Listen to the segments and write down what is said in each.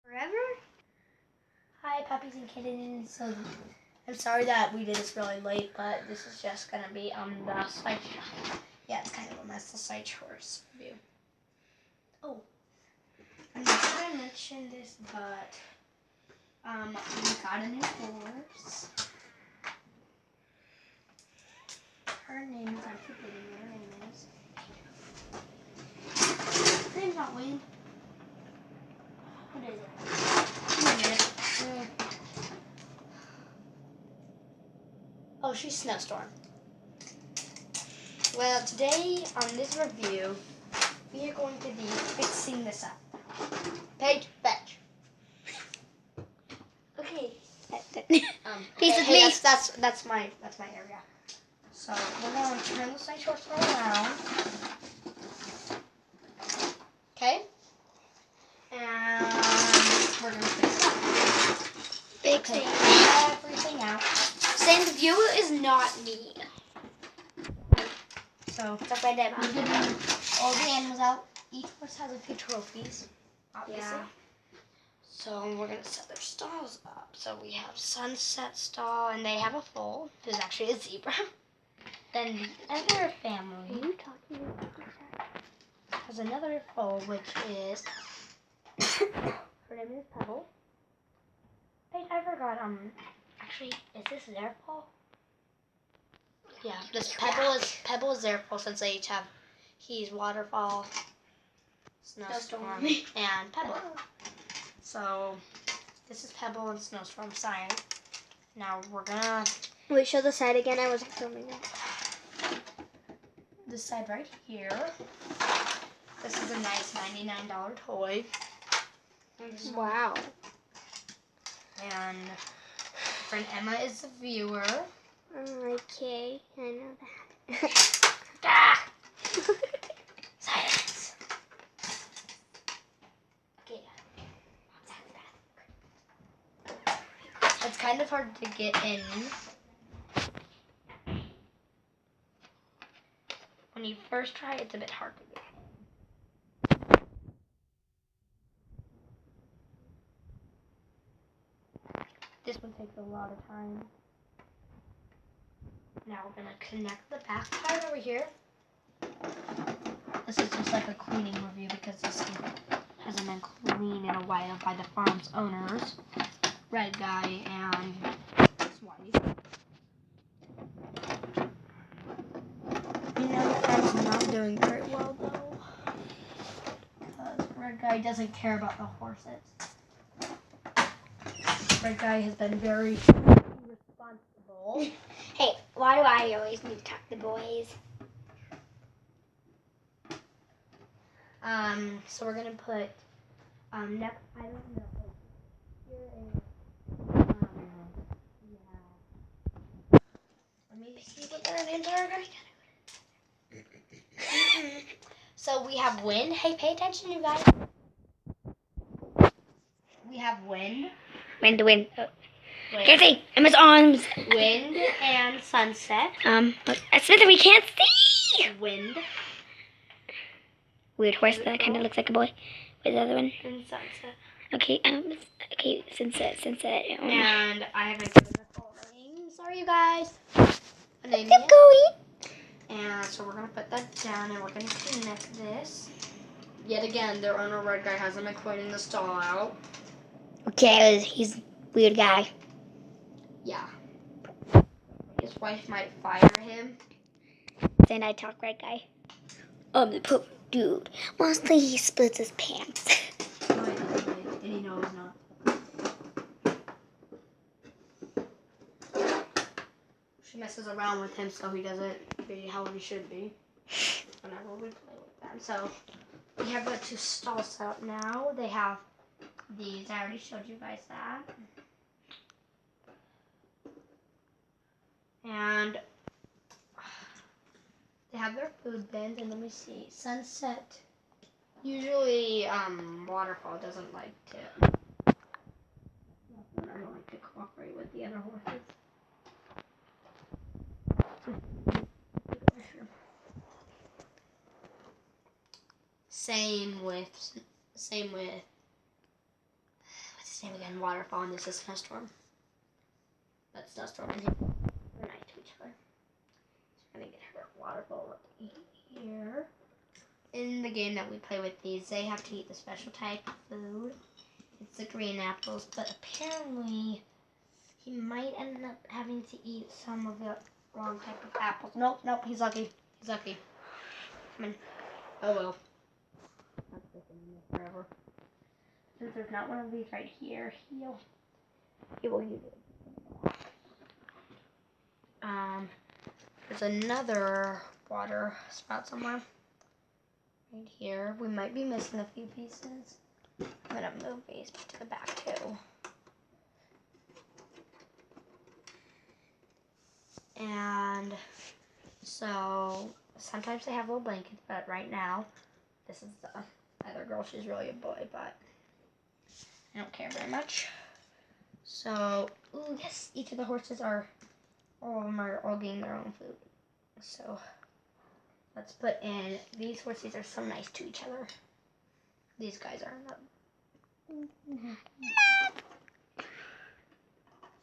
Forever? Hi, puppies and kittens. So, I'm sorry that we did this really late, but this is just gonna be the side. Yeah, it's kind of a mess. The side horse review. Oh, I'm not sure I mentioned this, but we got a new horse. Her name is, I'm forgetting what her name is. Her name's not Wayne. What is it? Oh, she's Snowstorm. Well, today on this review, we are going to be fixing this up. Paige, fetch. Okay. Hey, That's my area. So we're going to turn the side horse around. Okay. And we're going to fix it up. Fixing everything out. Saying the view is not me. So It's my dad. we're getting all the animals out. Each horse has a few trophies, obviously. Yeah. So we're going to set their stalls up. So we have Sunset stall, and they have a foal, who's actually a zebra. Then the other family has another foal, which is, her name is Pebble. Wait, I forgot, actually, is this their foal? Yeah, this Pebble is their foal, since they each have, he's Waterfall, Snowstorm, and Pebble. So, this is Pebble and Snowstorm side. Now, we're gonna... Wait, show the side again. I wasn't filming it. This side right here. This is a nice $99 toy. Wow. And friend Emma is the viewer. Okay, I know that. Ah! Silence. Okay. It's kind of hard to get in. When you first try, it's a bit hard to get in. This one takes a lot of time. Now we're going to connect the back part over here. This is just like a cleaning review because this hasn't been cleaned in a while by the farm's owners, Red Guy and Swanee. You know, the farm's not doing very well though, because Red Guy doesn't care about the horses. Red Guy has been very irresponsible. Hey, why do I always need to talk to boys? So we're gonna put next. I don't know. Here is yeah. Let me see what their names are. So we have Wind. Hey, pay attention, you guys. We have Wind. Wind. Can't see. Emma's arms. Wind and Sunset. Smither, we can't see. Wind Weird horse that kind of looks like a boy. Where's the other one? and Sunset. Okay, okay, sunset. And I haven't given the full name. Sorry, you guys. Keep going. And so we're gonna put that down, and we're gonna connect this. Yet again, their owner Red Guy hasn't been cleaning the stall out. Okay, he's a weird guy. Yeah. His wife might fire him. Then I talk Red Guy. The poop dude. Mostly he splits his pants. No, he doesn't, and he knows not. She messes around with him so he doesn't be how he should be whenever we play with them. So we have the two stalls out now. They have these. I already showed you guys that. And they have their food bins, and let me see. Sunset. Usually, Waterfall doesn't like to. I don't like to cooperate with the other horses. Same with Same again, waterfall, and this is snowstorm. But snowstorm and they're nice to each other. So we're gonna get her waterfall here. In the game that we play with these, they have to eat the special type of food. It's the green apples, but apparently he might end up having to eat some of the wrong type of apples. Nope, he's lucky. He's lucky. Come on. Oh well. That's taking forever. Since there's not one of these right here, he will use it. There's another water spot somewhere. Right here. We might be missing a few pieces. I'm gonna move these to the back too. And so sometimes they have little blankets, but right now this is the other girl. She's really a boy, but I don't care very much. So, ooh, yes, each of the horses all of them are all getting their own food. So let's put in, these horses are so nice to each other. These guys are not.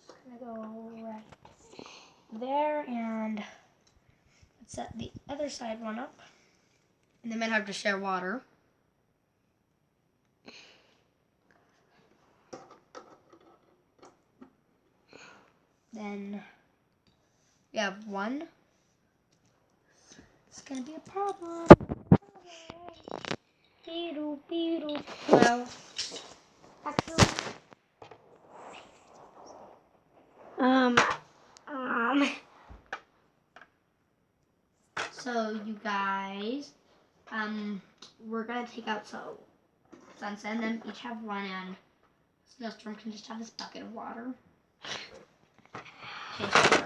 Just gonna go right there, and let's set the other side one up. And they might have to share water. Then we have one. It's gonna be a problem. Beetle. Well, actually, so you guys, we're gonna take out Sunset and then each have one, and Snowstorm can just have this bucket of water. Okay, so